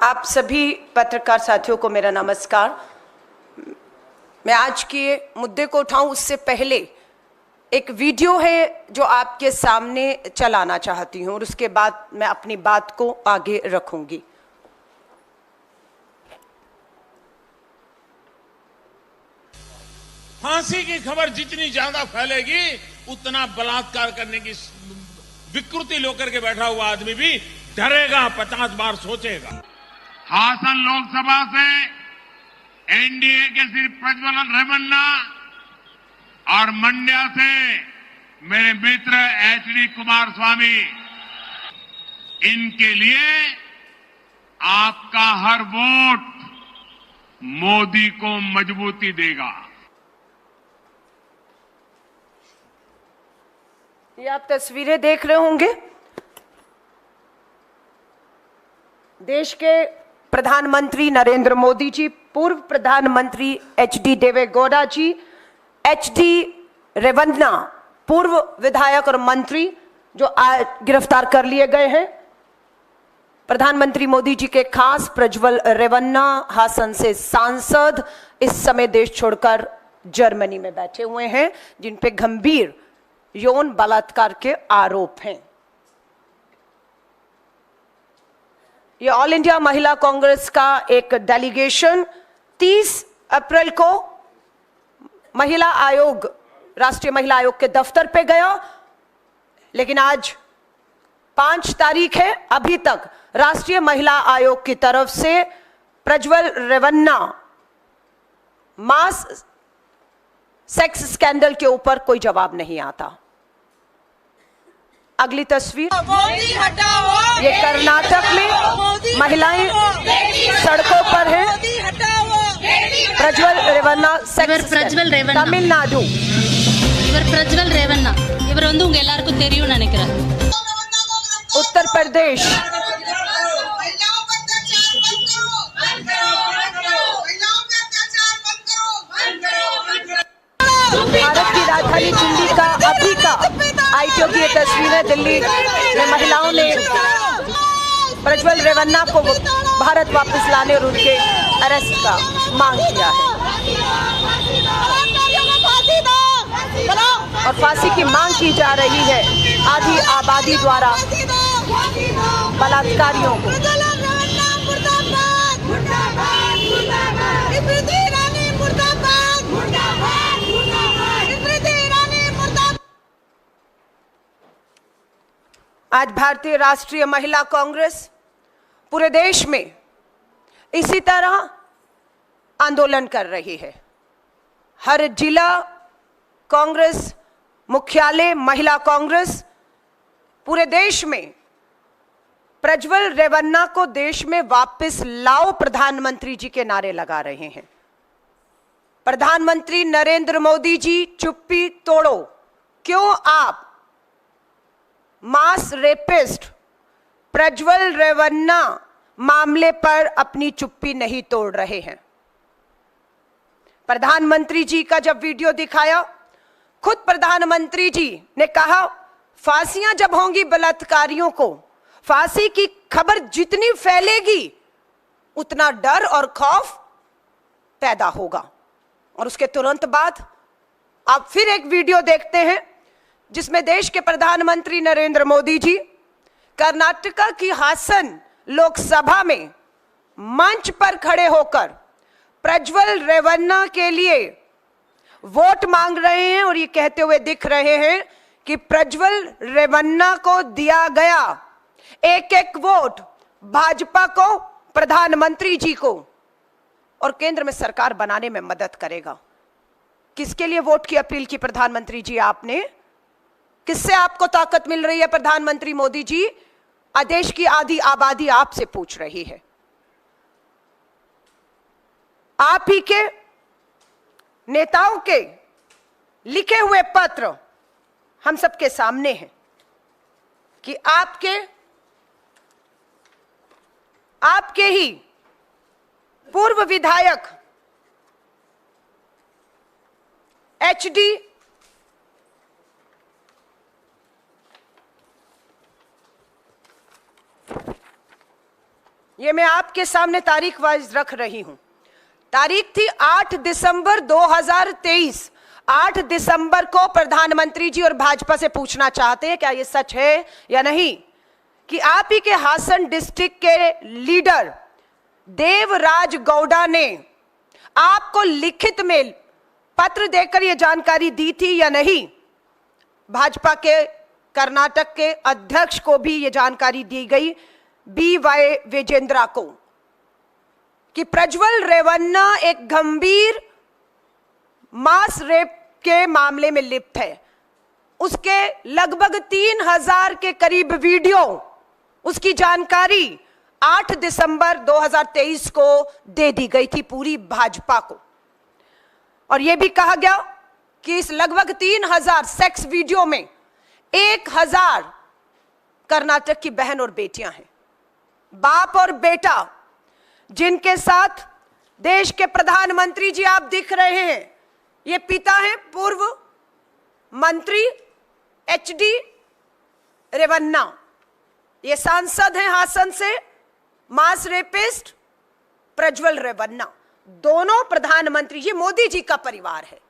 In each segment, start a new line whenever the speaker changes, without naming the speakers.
आप सभी पत्रकार साथियों को मेरा नमस्कार। मैं आज के मुद्दे को उठाऊं उससे पहले एक वीडियो है जो आपके सामने चलाना चाहती हूं और उसके बाद मैं अपनी बात को आगे रखूंगी।
फांसी की खबर जितनी ज्यादा फैलेगी उतना बलात्कार करने की विकृति लेकर के बैठा हुआ आदमी भी डरेगा, 50 बार सोचेगा।
हासन लोकसभा से एनडीए के श्री प्रज्वल रेवन्ना और मंड्या से मेरे मित्र एचडी कुमारस्वामी, इनके लिए आपका हर वोट मोदी को मजबूती देगा।
ये आप तस्वीरें देख रहे होंगे, देश के प्रधानमंत्री नरेंद्र मोदी जी, पूर्व प्रधानमंत्री एचडी देवेगौड़ा जी, एचडी रेवन्ना पूर्व विधायक और मंत्री जो आज गिरफ्तार कर लिए गए हैं। प्रधानमंत्री मोदी जी के खास प्रज्वल रेवन्ना हासन से सांसद इस समय देश छोड़कर जर्मनी में बैठे हुए हैं, जिन पे गंभीर यौन बलात्कार के आरोप हैं। ये ऑल इंडिया महिला कांग्रेस का एक डेलीगेशन 30 अप्रैल को महिला आयोग, राष्ट्रीय महिला आयोग के दफ्तर पे गया, लेकिन आज 5 तारीख है, अभी तक राष्ट्रीय महिला आयोग की तरफ से प्रज्वल रेवन्ना मास सेक्स स्कैंडल के ऊपर कोई जवाब नहीं आता। अगली तस्वीर, ये कर्नाटक में महिलाएं सड़कों पर हैं। प्रज्वल रेवन्ना सेक्स तमिलनाडु।
प्रज्वल रेवन्ना इवर வந்து உங்க எல்லாருக்கும் தெரியும் நினைக்கிறேன்।
उत्तर प्रदेश, भारत की राजधानी दिल्ली का अभी का आईटीओ की ये तस्वीर है। दिल्ली में महिलाओं ने प्रज्वल रेवन्ना को भारत वापस लाने और उनके अरेस्ट का मांग किया है और फांसी की मांग की जा रही है आधी आबादी द्वारा बलात्कारियों को। आज भारतीय राष्ट्रीय महिला कांग्रेस पूरे देश में इसी तरह आंदोलन कर रही है। हर जिला कांग्रेस मुख्यालय महिला कांग्रेस पूरे देश में प्रज्वल रेवन्ना को देश में वापस लाओ प्रधानमंत्री जी के नारे लगा रहे हैं। प्रधानमंत्री नरेंद्र मोदी जी, चुप्पी तोड़ो। क्यों आप मास रेपिस्ट प्रज्वल रेवन्ना मामले पर अपनी चुप्पी नहीं तोड़ रहे हैं? प्रधानमंत्री जी का जब वीडियो दिखाया, खुद प्रधानमंत्री जी ने कहा फांसियां जब होंगी बलात्कारियों को, फांसी की खबर जितनी फैलेगी उतना डर और खौफ पैदा होगा। और उसके तुरंत बाद आप फिर एक वीडियो देखते हैं जिसमें देश के प्रधानमंत्री नरेंद्र मोदी जी कर्नाटका की हासन लोकसभा में मंच पर खड़े होकर प्रज्वल रेवन्ना के लिए वोट मांग रहे हैं और ये कहते हुए दिख रहे हैं कि प्रज्वल रेवन्ना को दिया गया एक एक वोट भाजपा को, प्रधानमंत्री जी को और केंद्र में सरकार बनाने में मदद करेगा। किसके लिए वोट की अपील की प्रधानमंत्री जी आपने? किससे आपको ताकत मिल रही है प्रधानमंत्री मोदी जी? देश की आधी आबादी आपसे पूछ रही है। आप ही के नेताओं के लिखे हुए पत्र हम सबके सामने हैं कि आपके ही पूर्व विधायक एचडी ये मैं आपके सामने तारीख वाइज रख रही हूं। तारीख थी 8 दिसंबर 2023। 8 दिसंबर को प्रधानमंत्री जी और भाजपा से पूछना चाहते हैं क्या ये सच है या नहीं कि आप ही के हासन डिस्ट्रिक्ट के लीडर देवराज गौड़ा ने आपको लिखित में पत्र देकर यह जानकारी दी थी या नहीं। भाजपा के कर्नाटक के अध्यक्ष को भी यह जानकारी दी गई BY विजेंद्रा को कि प्रज्वल रेवन्ना एक गंभीर मास रेप के मामले में लिप्त है। उसके लगभग 3000 के करीब वीडियो, उसकी जानकारी 8 दिसंबर 2023 को दे दी गई थी पूरी भाजपा को। और यह भी कहा गया कि इस लगभग 3000 सेक्स वीडियो में 1000 कर्नाटक की बहन और बेटियां हैं। बाप और बेटा जिनके साथ देश के प्रधानमंत्री जी आप दिख रहे हैं, ये पिता हैं पूर्व मंत्री HD रेवन्ना, ये सांसद हैं हासन से मास रेपिस्ट प्रज्वल रेवन्ना। दोनों प्रधानमंत्री, ये मोदी जी का परिवार है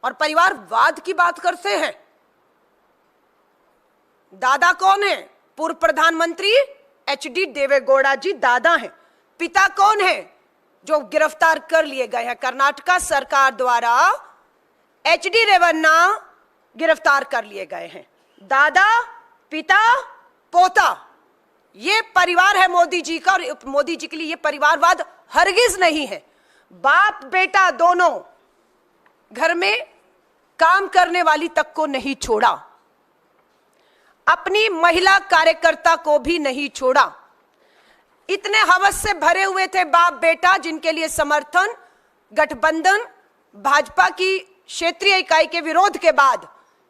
और परिवारवाद की बात करते हैं। दादा कौन है? पूर्व प्रधानमंत्री HD देवेगौड़ा जी दादा हैं। पिता कौन है जो गिरफ्तार कर लिए गए हैं कर्नाटक सरकार द्वारा? HD रेवन्ना गिरफ्तार कर लिए गए हैं। दादा, पिता, पोता, ये परिवार है मोदी जी का। और मोदी जी के लिए ये परिवारवाद हरगिज नहीं है। बाप बेटा दोनों घर में काम करने वाली तक को नहीं छोड़ा, अपनी महिला कार्यकर्ता को भी नहीं छोड़ा। इतने हवस से भरे हुए थे बाप बेटा, जिनके लिए समर्थन गठबंधन भाजपा की क्षेत्रीय इकाई के विरोध के बाद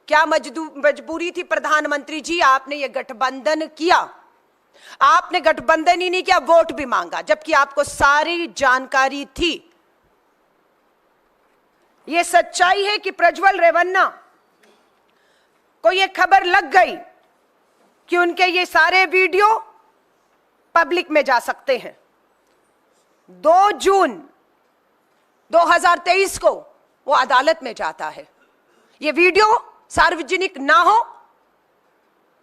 क्या मजबूरी थी प्रधानमंत्री जी, आपने ये गठबंधन किया। आपने गठबंधन ही नहीं किया, वोट भी मांगा, जबकि आपको सारी जानकारी थी। यह सच्चाई है कि प्रज्वल रेवन्ना को यह खबर लग गई कि उनके ये सारे वीडियो पब्लिक में जा सकते हैं। 2 जून 2023 को वो अदालत में जाता है। ये वीडियो सार्वजनिक ना हो,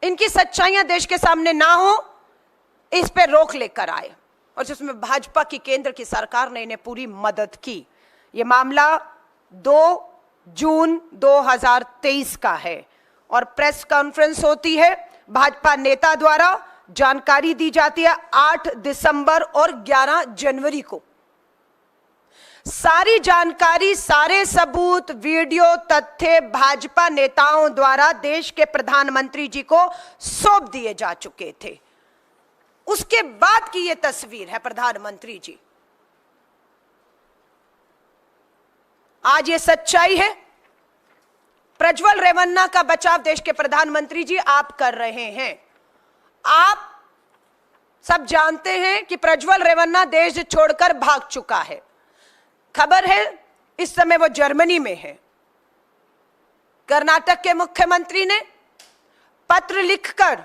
इनकी सच्चाइयां देश के सामने ना हो, इस पे रोक लेकर आए। और जिसमें भाजपा की केंद्र की सरकार ने इन्हें पूरी मदद की। ये मामला 2 जून 2023 का है और प्रेस कॉन्फ्रेंस होती है, भाजपा नेता द्वारा जानकारी दी जाती है 8 दिसंबर और 11 जनवरी को। सारी जानकारी, सारे सबूत, वीडियो, तथ्य भाजपा नेताओं द्वारा देश के प्रधानमंत्री जी को सौंप दिए जा चुके थे। उसके बाद की यह तस्वीर है प्रधानमंत्री जी। आज ये सच्चाई है। प्रज्वल रेवन्ना का बचाव देश के प्रधानमंत्री जी आप कर रहे हैं। आप सब जानते हैं कि प्रज्वल रेवन्ना देश छोड़कर भाग चुका है। खबर है इस समय वो जर्मनी में है। कर्नाटक के मुख्यमंत्री ने पत्र लिखकर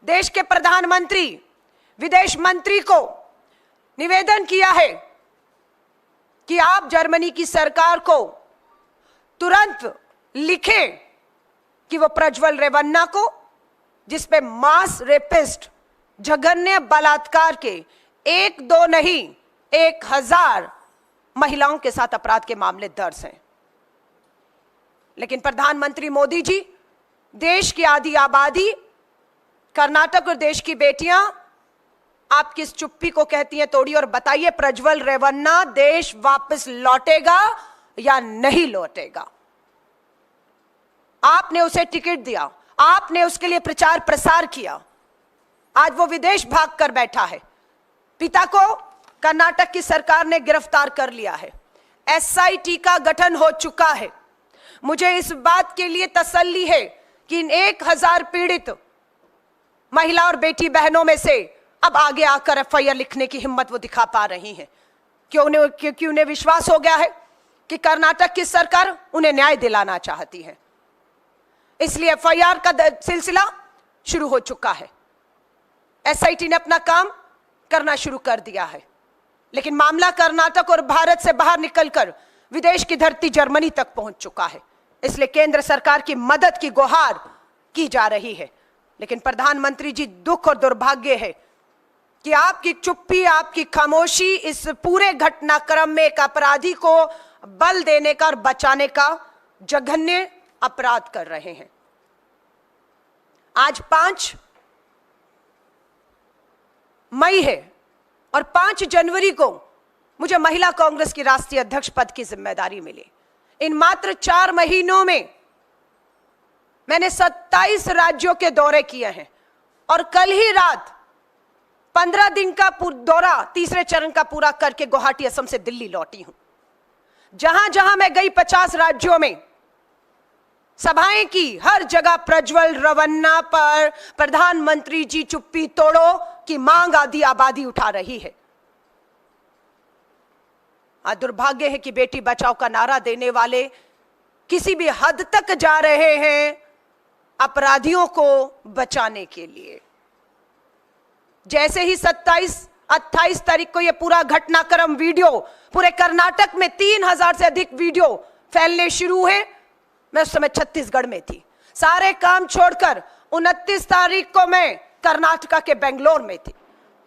देश के प्रधानमंत्री, विदेश मंत्री को निवेदन किया है कि आप जर्मनी की सरकार को तुरंत लिखें कि वो प्रज्वल रेवन्ना को, जिसपे मास रेपिस्ट, जघन्य बलात्कार के 1-2 नहीं 1000 महिलाओं के साथ अपराध के मामले दर्ज हैं। लेकिन प्रधानमंत्री मोदी जी, देश की आधी आबादी, कर्नाटक और देश की बेटियां आपकी इस चुप्पी को कहती हैं तोड़ी। और बताइए प्रज्वल रेवन्ना देश वापस लौटेगा या नहीं लौटेगा? आपने उसे टिकट दिया, आपने उसके लिए प्रचार प्रसार किया। आज वो विदेश भाग कर बैठा है। पिता को कर्नाटक की सरकार ने गिरफ्तार कर लिया है। SIT का गठन हो चुका है। मुझे इस बात के लिए तसल्ली है कि इन 1000 पीड़ित महिला और बेटी बहनों में से अब आगे आकर FIR लिखने की हिम्मत वो दिखा पा रही हैं, क्योंकि उन्हें विश्वास हो गया है कि कर्नाटक की सरकार उन्हें न्याय दिलाना चाहती है। इसलिए FIR का सिलसिला शुरू हो चुका है। SIT ने अपना काम करना शुरू कर दिया है। लेकिन मामला कर्नाटक और भारत से बाहर निकलकर विदेश की धरती जर्मनी तक पहुंच चुका है। इसलिए केंद्र सरकार की मदद की गुहार की जा रही है। लेकिन प्रधानमंत्री जी, दुख और दुर्भाग्य है कि आपकी चुप्पी, आपकी खामोशी इस पूरे घटनाक्रम में एक अपराधी को बल देने का और बचाने का जघन्य अपराध कर रहे हैं। आज 5 मई है और 5 जनवरी को मुझे महिला कांग्रेस की राष्ट्रीय अध्यक्ष पद की जिम्मेदारी मिली। इन मात्र 4 महीनों में मैंने 27 राज्यों के दौरे किए हैं और कल ही रात 15 दिन का दौरा तीसरे चरण का पूरा करके गुवाहाटी असम से दिल्ली लौटी हूं। जहां जहां मैं गई 50 राज्यों में सभाएं की, हर जगह प्रज्वल रवन्ना पर प्रधानमंत्री जी चुप्पी तोड़ो की मांग आदि आबादी उठा रही है। आज दुर्भाग्य है कि बेटी बचाओ का नारा देने वाले किसी भी हद तक जा रहे हैं अपराधियों को बचाने के लिए। जैसे ही 27-28 तारीख को यह पूरा घटनाक्रम वीडियो पूरे कर्नाटक में 3000 से अधिक वीडियो फैलने शुरू हुए, मैं उस समय छत्तीसगढ़ में थी। सारे काम छोड़कर 29 तारीख को मैं कर्नाटका के बेंगलोर में थी।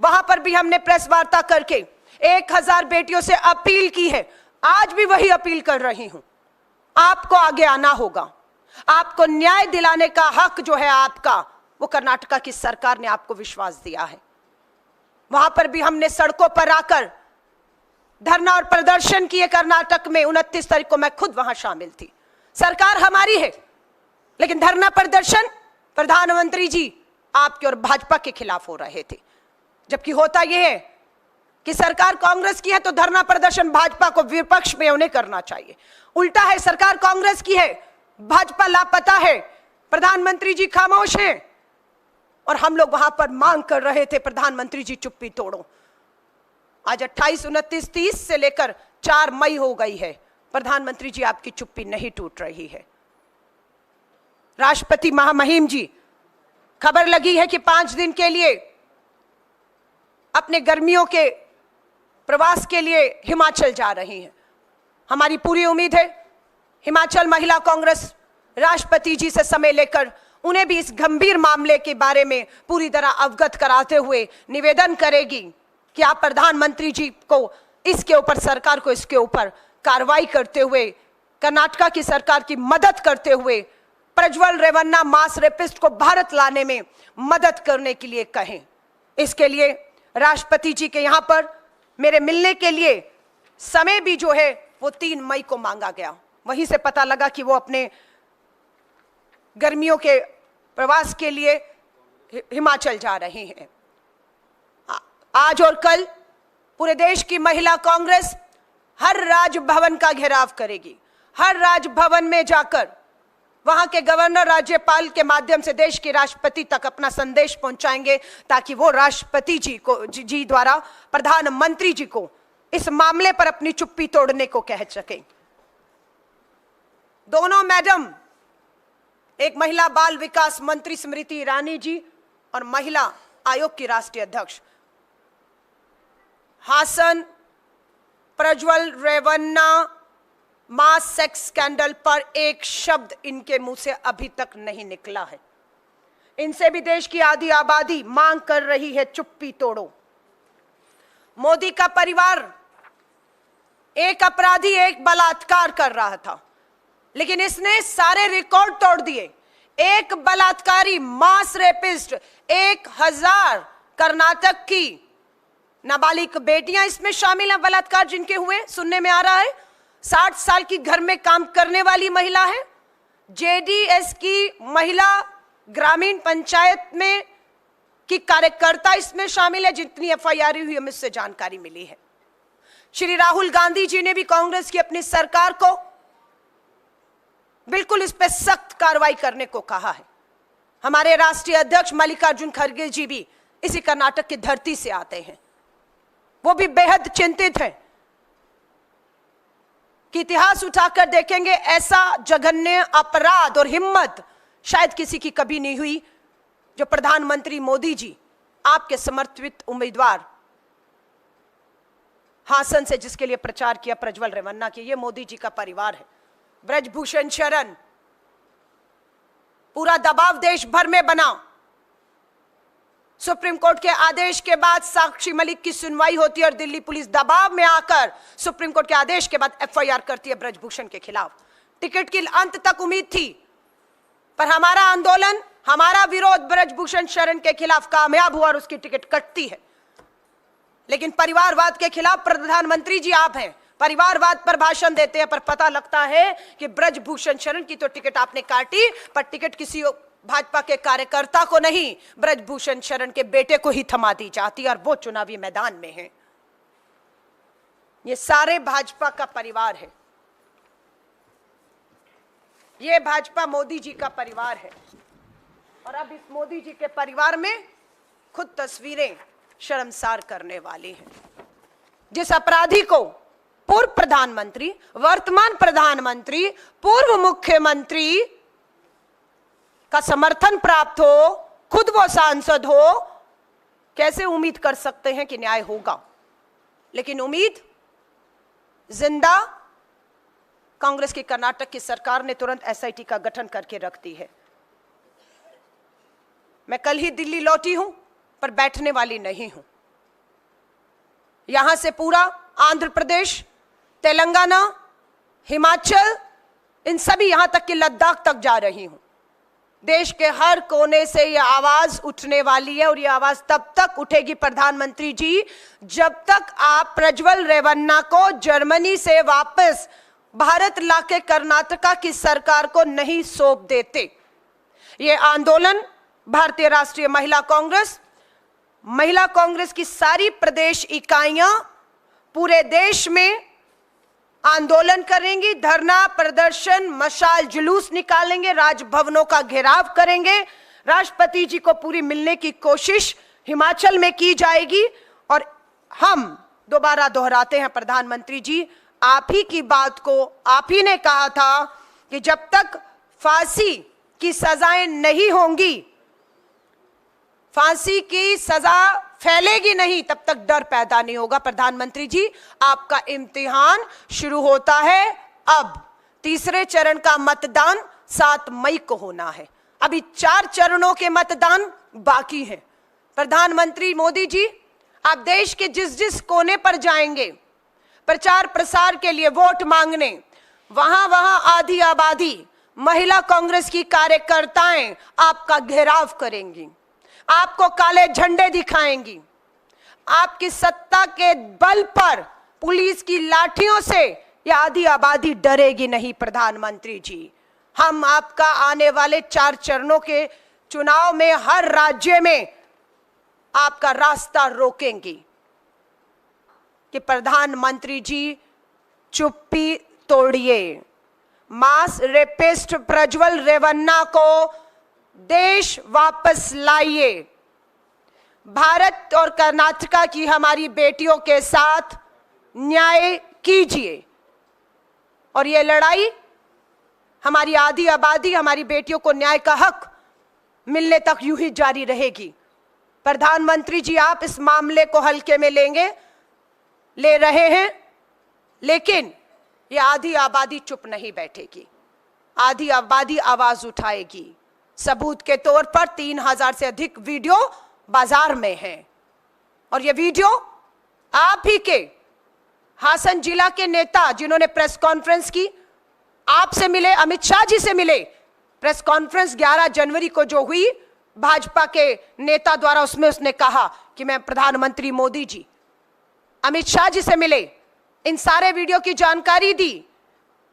वहां पर भी हमने प्रेस वार्ता करके 1000 बेटियों से अपील की है। आज भी वही अपील कर रही हूं, आपको आगे आना होगा। आपको न्याय दिलाने का हक जो है आपका, वो कर्नाटका की सरकार ने आपको विश्वास दिया है। वहां पर भी हमने सड़कों पर आकर धरना और प्रदर्शन किए। कर्नाटक में 29 तारीख को मैं खुद वहां शामिल थी। सरकार हमारी है, लेकिन धरना प्रदर्शन प्रधानमंत्री जी आपके और भाजपा के खिलाफ हो रहे थे। जबकि होता यह है कि सरकार कांग्रेस की है तो धरना प्रदर्शन भाजपा को विपक्ष में उन्हें करना चाहिए। उल्टा है, सरकार कांग्रेस की है, भाजपा लापता है, प्रधानमंत्री जी खामोश हैं और हम लोग वहां पर मांग कर रहे थे प्रधानमंत्री जी चुप्पी तोड़ो। आज 28, 29, 30 से लेकर 4 मई हो गई है, प्रधानमंत्री जी आपकी चुप्पी नहीं टूट रही है। राष्ट्रपति महामहिम जी, खबर लगी है कि 5 दिन के लिए अपने गर्मियों के प्रवास के लिए हिमाचल जा रही हैं। हमारी पूरी उम्मीद है हिमाचल महिला कांग्रेस राष्ट्रपति जी से समय लेकर उन्हें भी इस गंभीर मामले के बारे में पूरी तरह अवगत कराते हुए निवेदन करेगी कि आप प्रधानमंत्री जी को इसके ऊपर, सरकार को इसके ऊपर कार्रवाई करते हुए, कर्नाटका की सरकार की मदद करते हुए प्रज्वल रेवन्ना मास रेपिस्ट को भारत लाने में मदद करने के लिए कहें। इसके लिए राष्ट्रपति जी के यहां पर मेरे मिलने के लिए समय भी जो है वो 3 मई को मांगा गया। वहीं से पता लगा कि वो अपने गर्मियों के प्रवास के लिए हिमाचल जा रहे हैं। आज और कल पूरे देश की महिला कांग्रेस हर राजभवन का घेराव करेगी। हर राजभवन में जाकर वहां के गवर्नर, राज्यपाल के माध्यम से देश के राष्ट्रपति तक अपना संदेश पहुंचाएंगे, ताकि वो राष्ट्रपति जी द्वारा प्रधानमंत्री जी को इस मामले पर अपनी चुप्पी तोड़ने को कह सकें। दोनों मैडम, एक महिला बाल विकास मंत्री स्मृति ईरानी जी और महिला आयोग की राष्ट्रीय अध्यक्ष, हासन प्रज्वल रेवन्ना मास सेक्स स्कैंडल पर एक शब्द इनके मुंह से अभी तक नहीं निकला है। इनसे भी देश की आधी आबादी मांग कर रही है चुप्पी तोड़ो। मोदी का परिवार एक अपराधी, एक बलात्कार कर रहा था, लेकिन इसने सारे रिकॉर्ड तोड़ दिए। एक बलात्कारी मास रेपिस्ट, 1000 कर्नाटक की नाबालिग बेटियां इसमें शामिल हैं। बलात्कार जिनके हुए सुनने में आ रहा है, 60 साल की घर में काम करने वाली महिला है। जेडीएस की महिला ग्रामीण पंचायत में की कार्यकर्ता इसमें शामिल है। जितनी एफआईआर हुई हमें इससे जानकारी मिली है। श्री राहुल गांधी जी ने भी कांग्रेस की अपनी सरकार को बिल्कुल इस पे सख्त कार्रवाई करने को कहा है। हमारे राष्ट्रीय अध्यक्ष मल्लिकार्जुन खड़गे जी भी इसी कर्नाटक की धरती से आते हैं। वो भी बेहद चिंतित हैं कि इतिहास उठाकर देखेंगे, ऐसा जघन्य अपराध और हिम्मत शायद किसी की कभी नहीं हुई जो प्रधानमंत्री मोदी जी, आपके समर्थित उम्मीदवार हासन से जिसके लिए प्रचार किया प्रज्वल रेवन्ना की, ये मोदी जी का परिवार है। ब्रजभूषण शरण, पूरा दबाव देश भर में बना। सुप्रीम कोर्ट के आदेश के बाद साक्षी मलिक की सुनवाई होती है और दिल्ली पुलिस दबाव में आकर सुप्रीम कोर्ट के आदेश के बाद एफआईआर करती है ब्रजभूषण के खिलाफ। टिकट की अंत तक उम्मीद थी, पर हमारा आंदोलन, हमारा विरोध ब्रजभूषण शरण के खिलाफ कामयाब हुआ और उसकी टिकट कटती है। लेकिन परिवारवाद के खिलाफ प्रधानमंत्री जी आप हैं, परिवारवाद पर भाषण देते हैं, पर पता लगता है कि ब्रजभूषण शरण की तो टिकट आपने काटी, पर टिकट किसी भाजपा के कार्यकर्ता को नहीं, ब्रजभूषण शरण के बेटे को ही थमा दी जाती है और वो चुनावी मैदान में है। ये सारे भाजपा का परिवार है, ये भाजपा मोदी जी का परिवार है। और अब इस मोदी जी के परिवार में खुद तस्वीरें शर्मसार करने वाली हैं। जिस अपराधी को पूर्व प्रधानमंत्री, वर्तमान प्रधानमंत्री, पूर्व मुख्यमंत्री का समर्थन प्राप्त हो, खुद वो सांसद हो, कैसे उम्मीद कर सकते हैं कि न्याय होगा? लेकिन उम्मीद जिंदा कांग्रेस की कर्नाटक की सरकार ने तुरंत एसआईटी का गठन करके रख दी है। मैं कल ही दिल्ली लौटी हूं, पर बैठने वाली नहीं हूं। यहां से पूरा आंध्र प्रदेश, तेलंगाना, हिमाचल, इन सभी यहां तक कि लद्दाख तक जा रही हूं। देश के हर कोने से यह आवाज उठने वाली है और यह आवाज तब तक उठेगी प्रधानमंत्री जी, जब तक आप प्रज्वल रेवन्ना को जर्मनी से वापस भारत लाके कर्नाटका की सरकार को नहीं सौंप देते। यह आंदोलन भारतीय राष्ट्रीय महिला कांग्रेस की सारी प्रदेश इकाइयां पूरे देश में आंदोलन करेंगी, धरना प्रदर्शन, मशाल जुलूस निकालेंगे, राजभवनों का घेराव करेंगे। राष्ट्रपति जी को पूरी मिलने की कोशिश हिमाचल में की जाएगी। और हम दोबारा दोहराते हैं प्रधानमंत्री जी, आप ही की बात को, आप ही ने कहा था कि जब तक फांसी की सजाएं नहीं होंगी, फांसी की सजा फैलेगी नहीं, तब तक डर पैदा नहीं होगा। प्रधानमंत्री जी, आपका इम्तिहान शुरू होता है अब। तीसरे चरण का मतदान 7 मई को होना है। अभी 4 चरणों के मतदान बाकी हैं। प्रधानमंत्री मोदी जी, आप देश के जिस जिस कोने पर जाएंगे प्रचार प्रसार के लिए, वोट मांगने, वहां वहां आधी आबादी महिला कांग्रेस की कार्यकर्ताएं आपका घेराव करेंगी, आपको काले झंडे दिखाएंगी। आपकी सत्ता के बल पर पुलिस की लाठियों से यह आधी आबादी डरेगी नहीं। प्रधानमंत्री जी, हम आपका आने वाले 4 चरणों के चुनाव में हर राज्य में आपका रास्ता रोकेंगे कि प्रधानमंत्री जी चुप्पी तोड़िए। मास रेपिस्ट प्रज्वल रेवन्ना को देश वापस लाइए। भारत और कर्नाटका की हमारी बेटियों के साथ न्याय कीजिए। और यह लड़ाई हमारी आधी आबादी, हमारी बेटियों को न्याय का हक मिलने तक यूं ही जारी रहेगी। प्रधानमंत्री जी, आप इस मामले को हल्के में ले रहे हैं, लेकिन यह आधी आबादी चुप नहीं बैठेगी। आधी आबादी आवाज उठाएगी। सबूत के तौर पर 3000 से अधिक वीडियो बाजार में है और ये वीडियो आप ही के हासन जिला के नेता जिन्होंने प्रेस कॉन्फ्रेंस की, आपसे मिले, अमित शाह जी से मिले। प्रेस कॉन्फ्रेंस 11 जनवरी को जो हुई भाजपा के नेता द्वारा, उसमें उसने कहा कि मैं प्रधानमंत्री मोदी जी, अमित शाह जी से मिले, इन सारे वीडियो की जानकारी दी।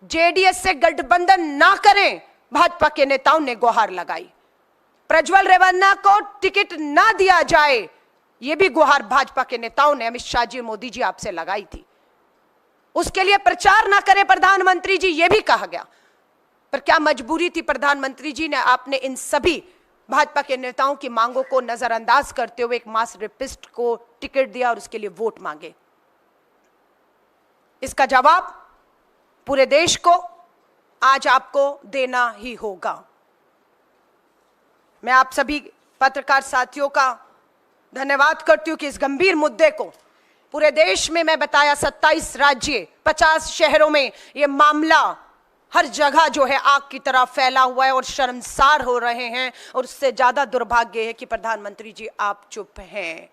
जेडीएस से गठबंधन ना करें, भाजपा के नेताओं ने गुहार लगाई। प्रज्वल रेवन्ना को टिकट ना दिया जाए, यह भी गुहार भाजपा के नेताओं ने, अमित शाह जी, मोदी जी आपसे लगाई थी। उसके लिए प्रचार ना करें प्रधानमंत्री जी, यह भी कहा गया। पर क्या मजबूरी थी प्रधानमंत्री जी ने, आपने इन सभी भाजपा के नेताओं की मांगों को नजरअंदाज करते हुए एक मास रेपिस्ट को टिकट दिया और उसके लिए वोट मांगे। इसका जवाब पूरे देश को आज आपको देना ही होगा। मैं आप सभी पत्रकार साथियों का धन्यवाद करती हूं कि इस गंभीर मुद्दे को पूरे देश में मैं बताया 27 राज्य 50 शहरों में ये मामला हर जगह जो है आग की तरह फैला हुआ है और शर्मसार हो रहे हैं। और उससे ज्यादा दुर्भाग्य है कि प्रधानमंत्री जी आप चुप हैं।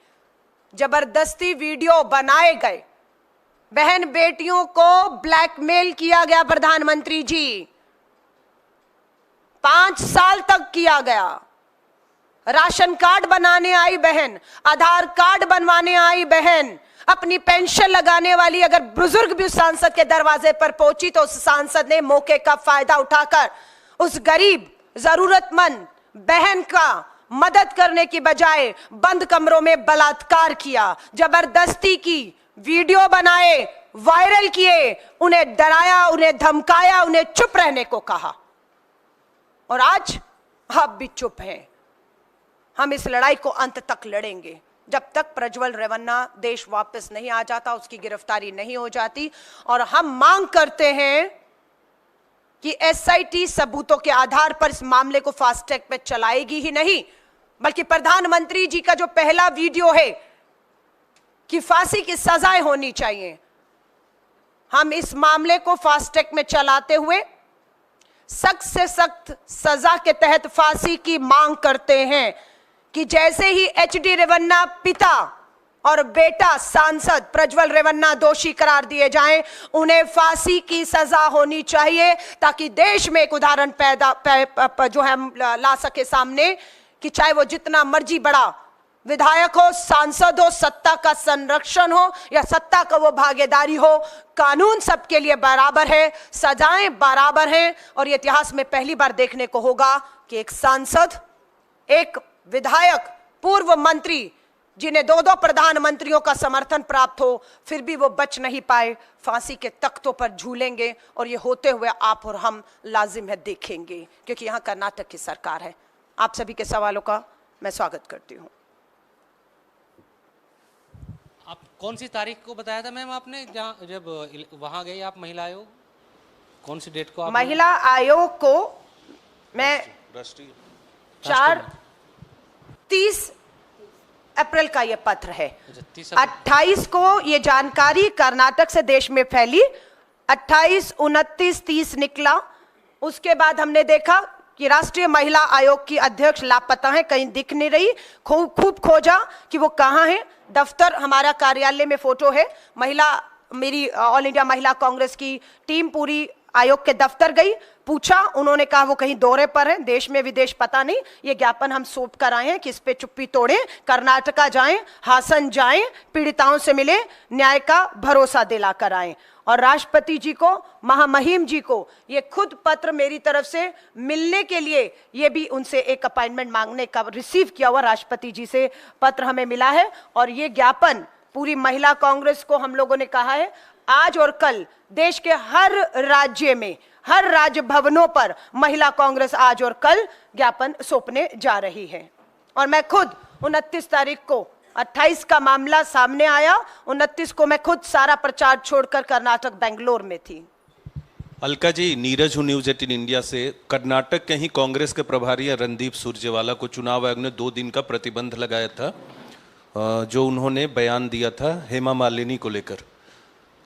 जबरदस्ती वीडियो बनाए गए, बहन बेटियों को ब्लैकमेल किया गया प्रधानमंत्री जी, 5 साल तक किया गया। राशन कार्ड बनाने आई बहन, आधार कार्ड बनवाने आई बहन, अपनी पेंशन लगाने वाली अगर बुजुर्ग भी उस सांसद के दरवाजे पर पहुंची तो उस सांसद ने मौके का फायदा उठाकर उस गरीब जरूरतमंद बहन का मदद करने की बजाय बंद कमरों में बलात्कार किया, जबरदस्ती की, वीडियो बनाए, वायरल किए, उन्हें डराया, उन्हें धमकाया, उन्हें चुप रहने को कहा। और आज आप भी चुप हैं। हम इस लड़ाई को अंत तक लड़ेंगे जब तक प्रज्वल रेवन्ना देश वापस नहीं आ जाता, उसकी गिरफ्तारी नहीं हो जाती। और हम मांग करते हैं कि एसआईटी सबूतों के आधार पर इस मामले को फास्ट ट्रैक पे चलाएगी ही नहीं, बल्कि प्रधानमंत्री जी का जो पहला वीडियो है कि फांसी की सजाएं होनी चाहिए, हम इस मामले को फास्ट ट्रैक में चलाते हुए सख्त से सख्त सजा के तहत फांसी की मांग करते हैं कि जैसे ही एचडी रेवन्ना पिता और बेटा सांसद प्रज्वल रेवन्ना दोषी करार दिए जाएं, उन्हें फांसी की सजा होनी चाहिए, ताकि देश में एक उदाहरण जो है ला सके सामने कि चाहे वो जितना मर्जी बड़ा विधायक हो, सांसद हो, सत्ता का संरक्षण हो या सत्ता का वो भागीदारी हो, कानून सबके लिए बराबर है, सजाएं बराबर हैं। और ये इतिहास में पहली बार देखने को होगा कि एक सांसद, एक विधायक, पूर्व मंत्री जिन्हें 2-2 प्रधानमंत्रियों का समर्थन प्राप्त हो, फिर भी वो बच नहीं पाए, फांसी के तख्तों पर झूलेंगे। और ये होते हुए आप और हम लाजिम है देखेंगे, क्योंकि यहां कर्नाटक की सरकार है। आप सभी के सवालों का मैं स्वागत करती हूं।
आप कौन सी तारीख को बताया था मैम आपने, जब वहां गए आप महिला आयोग, कौन सी डेट को आप?
महिला आयोग को मैं 30 अप्रैल का यह पत्र है। 28 को ये जानकारी कर्नाटक से देश में फैली, 28, 29, 30 निकला। उसके बाद हमने देखा कि राष्ट्रीय महिला आयोग की अध्यक्ष लापता है, कहीं दिख नहीं रही। खूब खोजा कि वो कहाँ है। दफ्तर हमारा कार्यालय में फोटो है, महिला, मेरी ऑल इंडिया महिला कांग्रेस की टीम पूरी आयोग के दफ्तर गई, पूछा, उन्होंने कहा वो कहीं दौरे पर है, देश में विदेश पता नहीं। ये ज्ञापन हम सौंप कर आए हैं कि इस पे चुप्पी तोड़ें, कर्नाटका जाएं, हासन जाएं, पीड़िताओं से मिले, न्याय का भरोसा दिलाकर आएं। और राष्ट्रपति जी को, महामहिम जी को ये खुद पत्र मेरी तरफ से मिलने के लिए, ये भी उनसे एक अपॉइंटमेंट मांगने का रिसीव किया हुआ राष्ट्रपति जी से पत्र हमें मिला है। और ये ज्ञापन पूरी महिला कांग्रेस को हम लोगों ने कहा है, आज और कल देश के हर राज्य में, हर राज्य भवनों पर महिला कांग्रेस आज और कल ज्ञापन सौंपने जा रही है। और मैं खुद 29 तारीख को, 28 का मामला सामने आया, 29 को मैं खुद सारा प्रचार छोड़कर कर्नाटक बेंगलोर में थी।
अलका जी, नीरज हूँ न्यूज 18 इंडिया से। कर्नाटक के ही कांग्रेस के प्रभारी रणदीप सुरजेवाला को चुनाव आयोग ने 2 दिन का प्रतिबंध लगाया था, जो उन्होंने बयान दिया था हेमा मालिनी को लेकर।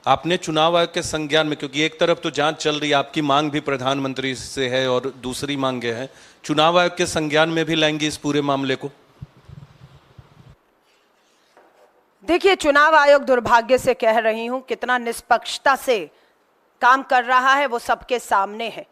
आपने चुनाव आयोग के संज्ञान में, क्योंकि एक तरफ तो जांच चल रही है, आपकी मांग भी प्रधानमंत्री से है और दूसरी मांगे हैं, चुनाव आयोग के संज्ञान में भी लाएंगे इस पूरे मामले को?
देखिए, चुनाव आयोग, दुर्भाग्य से कह रही हूं, कितना निष्पक्षता से काम कर रहा है वो सबके सामने है।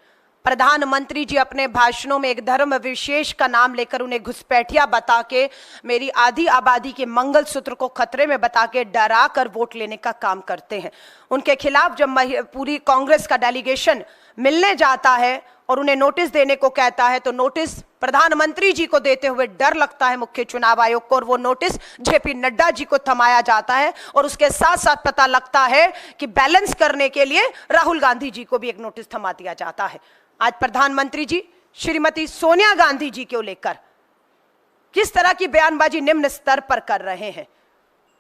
प्रधानमंत्री जी अपने भाषणों में एक धर्म विशेष का नाम लेकर उन्हें घुसपैठिया बता के, मेरी आधी आबादी के मंगलसूत्र को खतरे में बता के डरा कर वोट लेने का काम करते हैं। उनके खिलाफ जब पूरी कांग्रेस का डेलीगेशन मिलने जाता है और उन्हें नोटिस देने को कहता है, तो नोटिस प्रधानमंत्री जी को देते हुए डर लगता है मुख्य चुनाव आयोग को, और वो नोटिस जेपी नड्डा जी को थमाया जाता है। और उसके साथ साथ पता लगता है कि बैलेंस करने के लिए राहुल गांधी जी को भी एक नोटिस थमा दिया जाता है। आज प्रधानमंत्री जी श्रीमती सोनिया गांधी जी को लेकर किस तरह की बयानबाजी निम्न स्तर पर कर रहे हैं।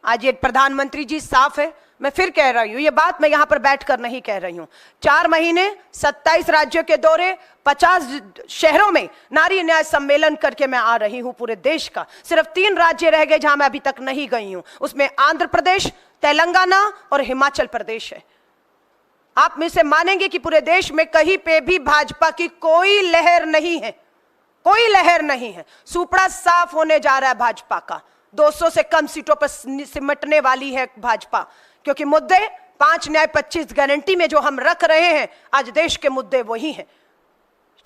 आज ये प्रधानमंत्री जी साफ है, मैं फिर कह रही हूं, ये बात मैं यहां पर बैठकर नहीं कह रही हूं। 4 महीने 27 राज्यों के दौरे, 50 शहरों में नारी न्याय सम्मेलन करके मैं आ रही हूं पूरे देश का। सिर्फ 3 राज्य रह गए जहां मैं अभी तक नहीं गई हूं, उसमें आंध्र प्रदेश, तेलंगाना और हिमाचल प्रदेश है। आप में से मानेंगे कि पूरे देश में कहीं पे भी भाजपा की कोई लहर नहीं है, कोई लहर नहीं है। सुपड़ा साफ होने जा रहा है भाजपा का। 200 से कम सीटों पर सिमटने वाली है भाजपा, क्योंकि मुद्दे 5 न्याय 25 गारंटी में जो हम रख रहे हैं, आज देश के मुद्दे वही हैं।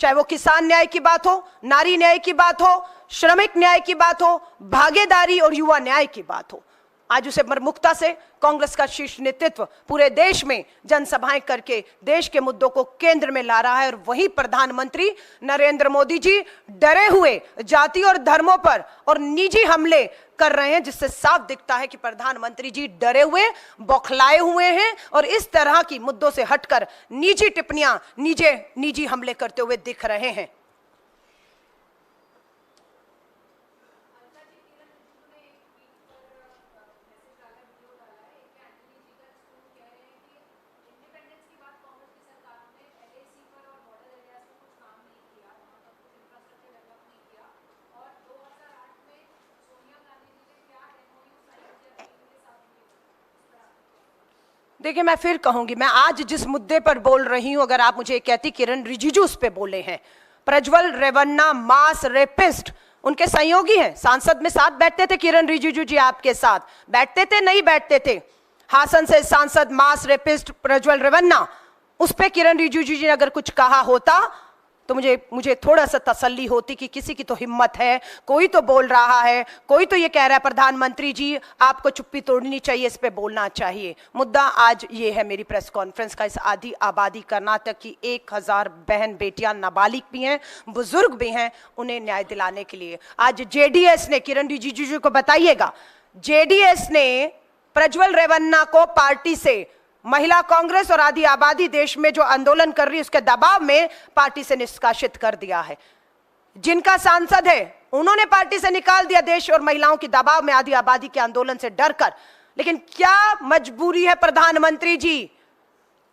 चाहे वो किसान न्याय की बात हो, नारी न्याय की बात हो, श्रमिक न्याय की बात हो, भागीदारी और युवा न्याय की बात हो, आज उसे प्रमुखता से कांग्रेस का शीर्ष नेतृत्व पूरे देश में जनसभाएं करके देश के मुद्दों को केंद्र में ला रहा है। और वही प्रधानमंत्री नरेंद्र मोदी जी डरे हुए जाति और धर्मों पर और निजी हमले कर रहे हैं, जिससे साफ दिखता है कि प्रधानमंत्री जी डरे हुए, बौखलाए हुए हैं और इस तरह की मुद्दों से हटकर निजी टिप्पणियां, निजी हमले करते हुए दिख रहे हैं। देखिए, मैं फिर कहूंगी, मैं आज जिस मुद्दे पर बोल रही हूं, अगर आप मुझे कहती किरण रिजिजू उस पे बोले हैं, प्रज्वल रेवन्ना मास रेपिस्ट, उनके सहयोगी हैं, सांसद में साथ बैठते थे किरण रिजिजू जी, आपके साथ बैठते थे, नहीं बैठते थे? हासन से सांसद मास रेपिस्ट प्रज्वल रेवन्ना, उस पे किरण रिजिजू जी ने अगर कुछ कहा होता तो मुझे थोड़ा सा तसल्ली होती कि किसी की तो हिम्मत है, कोई तो बोल रहा है, कोई तो ये कह रहा है प्रधानमंत्री जी आपको चुप्पी तोड़नी चाहिए, इस पे बोलना चाहिए। मुद्दा आज ये है मेरी प्रेस कॉन्फ्रेंस का, इस आधी आबादी कर्नाटक की 1000 बहन बेटियां, नाबालिग भी हैं, बुजुर्ग भी हैं, उन्हें न्याय दिलाने के लिए आज जेडीएस ने, किरण रिजिजू जी को बताइएगा, जेडीएस ने प्रज्वल रेवन्ना को पार्टी से, महिला कांग्रेस और आधी आबादी देश में जो आंदोलन कर रही है उसके दबाव में पार्टी से निष्कासित कर दिया है। जिनका सांसद है उन्होंने पार्टी से निकाल दिया, देश और महिलाओं के दबाव में, आधी आबादी के आंदोलन से डरकर। लेकिन क्या मजबूरी है प्रधानमंत्री जी?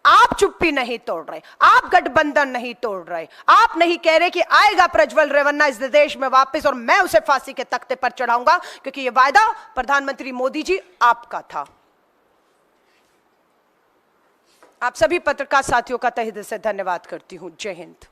आप चुप्पी नहीं तोड़ रहे, आप गठबंधन नहीं तोड़ रहे, आप नहीं कह रहे कि आएगा प्रज्वल रेवन्ना इस देश में वापस और मैं उसे फांसी के तख्ते पर चढ़ाऊंगा, क्योंकि यह वायदा प्रधानमंत्री मोदी जी आपका था। आप सभी पत्रकार साथियों का तहे दिल से धन्यवाद करती हूं। जय हिंद।